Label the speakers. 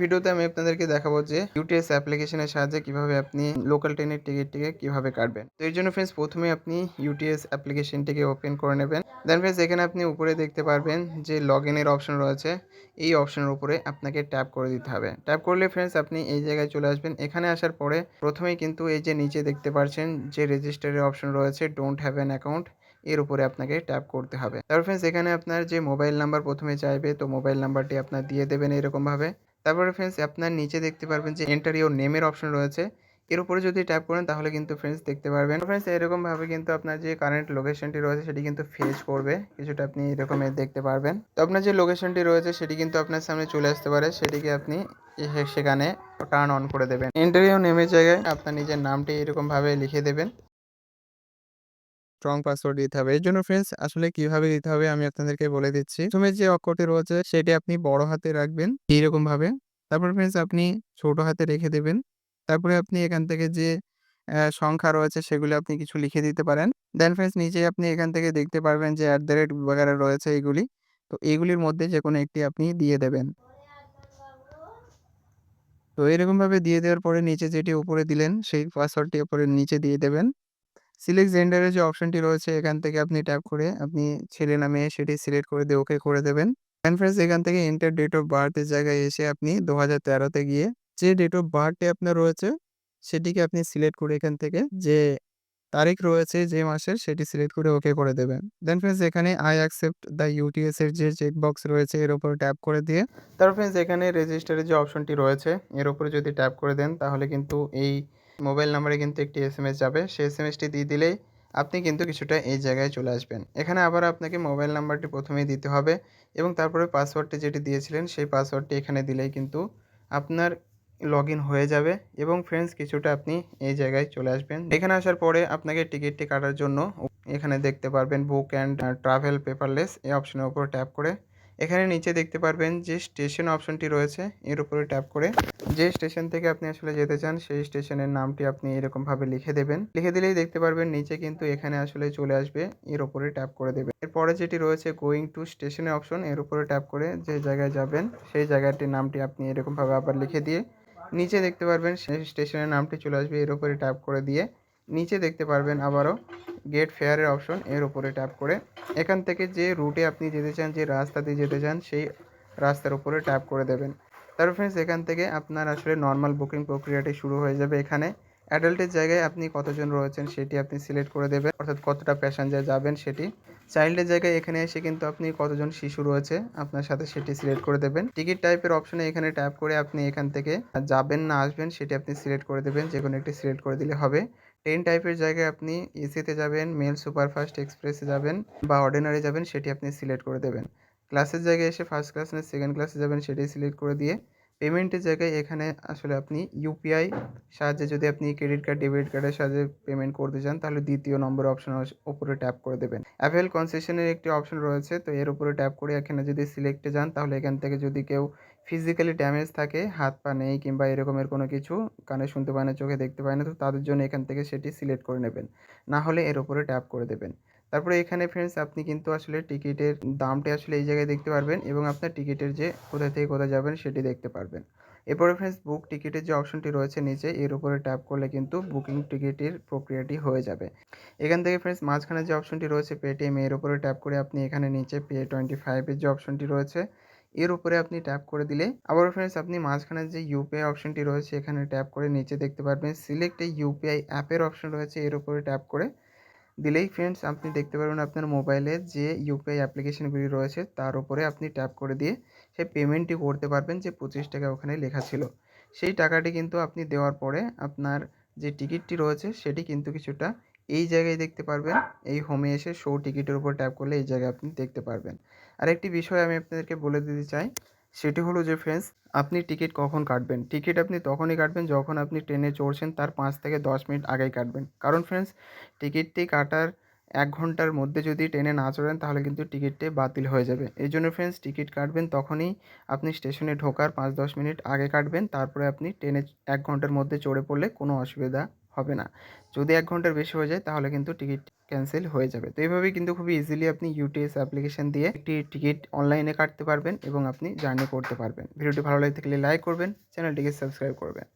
Speaker 1: ভিডিওতে আমি আপনাদেরকে দেখাবো যে ইউটিএস অ্যাপ্লিকেশনের সাহায্যে কিভাবে আপনি লোকাল ট্রেনের টিকিটটিকে কিভাবে কাটবেন। তো এর জন্য ফ্রেন্ডস প্রথমে আপনি ইউটিএস অ্যাপ্লিকেশনটিকে ওপেন করে নেবেন। দেন ফ্রেন্ডস এখানে আপনি উপরে দেখতে পারবেন যে লগইনের অপশন রয়েছে। এই অপশনের উপরে আপনাকে ট্যাপ করে দিতে হবে। ট্যাপ করলে ফ্রেন্ডস আপনি এই জায়গায় চলে আসবেন। এখানে আসার পরে প্রথমেই কিন্তু এই যে নিচে দেখতে পারছেন যে রেজিস্টারের অপশন রয়েছে ডোন্ট হ্যাভ অ্যান অ্যাকাউন্ট, এর উপরে আপনাকে ট্যাপ করতে হবে। তারপর ফ্রেন্ডস এখানে আপনার যে মোবাইল নাম্বার প্রথমে চাইবে, তো মোবাইল নাম্বারটি আপনার দিয়ে দেবেন এরকমভাবে। তারপরে ফ্রেন্ডস আপনার নিচে দেখতে পারবেন যে এন্টার ইওর নেমের অপশন রয়েছে। এর উপরে যদি ট্যাপ করেন তাহলে কিন্তু ফ্রেন্ডস দেখতে পারবেন। ফ্রেন্ডস এরকমভাবে কিন্তু আপনার যে কারেন্ট লোকেশনটি রয়েছে সেটি কিন্তু ফেচ করবে। কিছুটা আপনি এরকমের দেখতে পারবেন। তো আপনার যে লোকেশনটি রয়েছে সেটি কিন্তু আপনার সামনে চলে আসতে পারে। সেটিকে আপনি সেখানে টার্ন অন করে দেবেন। এন্টার ইওর নেমের জায়গায় আপনার নিজের নামটি এরকমভাবে লিখে দেবেন। স্ট্রং পাসওয়ার্ড দিতে হবে। এর জন্য ফ্রেন্ডস আসলে কিভাবে দিতে হবে আমি আপনাদেরকে বলে দিচ্ছি। ১ম এ যে অক্ষরটি রয়েছে সেটি আপনি বড় হাতে রাখবেন এইরকমভাবে। তারপর ফ্রেন্ডস আপনি ছোট হাতে রেখে দেবেন। তারপরে আপনি এখান থেকে যে সংখ্যা রয়েছে সেগুলো আপনি কিছু লিখে দিতে পারেন। দেন ফ্রেন্ডস নিচে আপনি এখান থেকে দেখতে পারবেন যে @ রয়েছে এগুলি। তো এগুলির মধ্যে যেকোনো একটি আপনি দিয়ে দেবেন। তো এরকমভাবে দিয়ে দেওয়ার পরে নিচে যেটি উপরে দিলেন সেই পাসওয়ার্ডটি উপরে নিচে দিয়ে দেবেন। সিলেক্ট জেন্ডার এর যে অপশনটি রয়েছে এখান থেকে আপনি ট্যাপ করে আপনি ছেলে না মেয়ে সেটি সিলেক্ট করে দিয়ে ওকে করে দেবেন। দেন ফ্রেন্ডস এখান থেকে এন্টার ডেট অফ বার্থ এর জায়গায় এসে আপনি ২০১৩ তে গিয়ে যে ডেট অফ বার্থটি আপনার রয়েছে সেটিকে আপনি সিলেক্ট করে এখান থেকে যে তারিখ রয়েছে যে মাসের সেটি সিলেক্ট করে ওকে করে দেবেন। দেন ফ্রেন্ডস এখানে আই অ্যাকসেপ্ট দ্য ইউটিএস এর যে চেক বক্স রয়েছে এর উপর ট্যাপ করে দিয়ে তারপর ফ্রেন্ডস এখানে রেজিস্টারের যে অপশনটি রয়েছে এর উপরে যদি ট্যাপ করে দেন তাহলে কিন্তু এই মোবাইল নাম্বারে কিন্তু একটি এসএমএস যাবে। সেই এসএমএসটি দিয়ে দিলেই আপনি কিন্তু কিছুটা এই জায়গায় চলে আসবেন। এখানে আবার আপনাকে মোবাইল নাম্বারটি প্রথমেই দিতে হবে এবং তারপরে পাসওয়ার্ডটি যেটি দিয়েছিলেন সেই পাসওয়ার্ডটি এখানে দিলেই কিন্তু আপনার লগইন হয়ে যাবে এবং ফ্রেন্ডস কিছুটা আপনি এই জায়গায় চলে আসবেন। এখানে আসার পরে আপনাকে টিকিটটি কাটার জন্য এখানে দেখতে পারবেন বুক অ্যান্ড ট্রাভেল পেপারলেস এই অপশনের উপর ট্যাপ করে এখানে নিচে দেখতে পারবেন যে স্টেশন অপশনটি রয়েছে এর উপরে ট্যাপ করে যে স্টেশন থেকে আপনি আসলে যেতে চান সেই স্টেশনের নামটি আপনি এরকমভাবে লিখে দেবেন। লিখে দিলেই দেখতে পারবেন নিচে কিন্তু এখানে আসলে চলে আসবে, এর উপরে ট্যাপ করে দেবেন। এরপরে যেটি রয়েছে গোয়িং টু স্টেশনের অপশন এর উপরে ট্যাপ করে যে জায়গায় যাবেন সেই জায়গাটির নামটি আপনি এরকমভাবে আবার লিখে দিয়ে নিচে দেখতে পারবেন সেই স্টেশনের নামটি চলে আসবে, এর উপরে ট্যাপ করে দিয়ে নিচে দেখতে পারবেন আবারও গেট ফেয়ারের অপশন এর উপরে ট্যাপ করে এখান থেকে যে রুটে আপনি যেতে চান, যে রাস্তা দিয়ে যেতে চান সেই রাস্তার উপরে ট্যাপ করে দেবেন। তারপর ফ্রেন্ডস এখান থেকে আপনার আসলে নর্মাল বুকিং প্রক্রিয়াটি শুরু হয়ে যাবে। এখানে অ্যাডাল্টের জায়গায় আপনি কতজন রয়েছেন সেটি আপনি সিলেক্ট করে দেবেন, অর্থাৎ কতটা প্যাসেঞ্জার যাবেন সেটি। চাইল্ডের জায়গায় এখানে এসে কিন্তু আপনি কতজন শিশু রয়েছে আপনার সাথে সেটি সিলেক্ট করে দেবেন। টিকিট টাইপের অপশনে এখানে ট্যাপ করে আপনি এখান থেকে যাবেন না আসবেন সেটি আপনি সিলেক্ট করে দেবেন, যে কোনো একটি সিলেক্ট করে দিলে হবে। ট্রেন টাইপের জায়গায় আপনি এসিতে যাবেন, মেল, সুপারফাস্ট, এক্সপ্রেসে যাবেন বা অর্ডিনারি যাবেন সেটি আপনি সিলেক্ট করে দেবেন। ক্লাসের জায়গায় এসে ফার্স্ট ক্লাস না সেকেন্ড ক্লাসে যাবেন সেটি সিলেক্ট করে দিয়ে পেমেন্টের জায়গায় এখানে আসলে আপনি ইউপিআই সাহায্যে যদি আপনি ক্রেডিট কার্ড, ডেবিট কার্ডের সাহায্যে পেমেন্ট করতে চান তাহলে দ্বিতীয় নম্বর অপশন উপরে ট্যাপ করে দেবেন। অ্যাভেল কনসেশনের একটি অপশন রয়েছে, তো এর উপরে ট্যাপ করে এখানে যদি সিলেক্টে যান তাহলে এখান থেকে যদি কেউ ফিজিক্যালি ড্যামেজ থাকে, হাত পা নেই কিংবা এরকমের কোনো কিছু, কানে শুনতে পায় না, চোখে দেখতে পায় না, তো তাদের জন্য এখান থেকে সেটি সিলেক্ট করে নেবেন। না হলে এর উপরে ট্যাপ করে দেবেন। তারপরে এখানে ফ্রেন্ডস আপনি কিন্তু আসলে টিকিটের দামটি আসলে এই জায়গায় দেখতে পারবেন এবং আপনার টিকিটের যে কোথায় থেকে কোথায় যাবেন সেটি দেখতে পারবেন। এরপরে ফ্রেন্ডস বুক টিকিটের যে অপশনটি রয়েছে নিচে এর উপরে ট্যাপ করলে কিন্তু বুকিং টিকিটের প্রক্রিয়াটি হয়ে যাবে। এখান থেকে ফ্রেন্ডস মাঝখানে যে অপশনটি রয়েছে পেটিএম, এর উপরে ট্যাপ করে আপনি এখানে নিচে Pay25 এর যে অপশনটি রয়েছে এর উপরে আপনি ট্যাপ করে দিলে আবারও ফ্রেন্ডস আপনি মাঝখানে যে ইউপিআই অপশনটি রয়েছে এখানে ট্যাপ করে নিচে দেখতে পারবেন সিলেক্ট এ ইউপিআই অ্যাপের অপশন রয়েছে, এর উপরে ট্যাপ করে দিলেই ফ্রেন্ডস আপনি দেখতে পারবেন আপনার মোবাইলে যে ইউপিআই অ্যাপ্লিকেশনগুলি রয়েছে তার উপরে আপনি ট্যাপ করে দিয়ে সেই পেমেন্টটি করতে পারবেন যে 25 টাকা ওখানে লেখা ছিল। সেই টাকাটি কিন্তু আপনি দেওয়ার পরে আপনার যে টিকিটটি রয়েছে সেটি কিন্তু কিছুটা এই জায়গায় দেখতে পারবেন। এই হোমে এসে শো টিকিটের উপর ট্যাপ করলে এই জায়গায় আপনি দেখতে পারবেন। আরেকটি বিষয় আমি আপনাদেরকে বলে দিতে চাই, সেটি হলো যে ফ্রেন্ডস আপনি টিকিট কখন কাটবেন? টিকিট আপনি তখনই কাটবেন যখন আপনি ট্রেনে চড়ছেন তার 5 থেকে 10 মিনিট আগেই কাটবেন। কারণ ফ্রেন্ডস টিকিটটি কাটার ১ ঘন্টার মধ্যে যদি ট্রেনে না চড়েন তাহলে কিন্তু টিকিটটি বাতিল হয়ে যাবে। এইজন্য ফ্রেন্ডস টিকিট কাটবেন তখনই আপনি স্টেশনে ঢোকার ৫-১০ মিনিট আগে কাটবেন। তারপরে আপনি ট্রেনে ১ ঘন্টার মধ্যে চড়ে পড়লে কোনো অসুবিধা হবে না। যদি 1 ঘন্টার বেশি হয়ে যায় তাহলে কিন্তু টিকিট ক্যানসেল হয়ে যাবে। তো এভাবেই কিন্তু খুবই ইজিলি আপনি ইউটিএস অ্যাপ্লিকেশন দিয়ে একটি টিকিট অনলাইনে কাটতে পারবেন এবং আপনি জার্নি করতে পারবেন। ভিডিওটি ভালো লেগে থাকলে লাইক করবেন, চ্যানেলটিকে সাবস্ক্রাইব করবেন।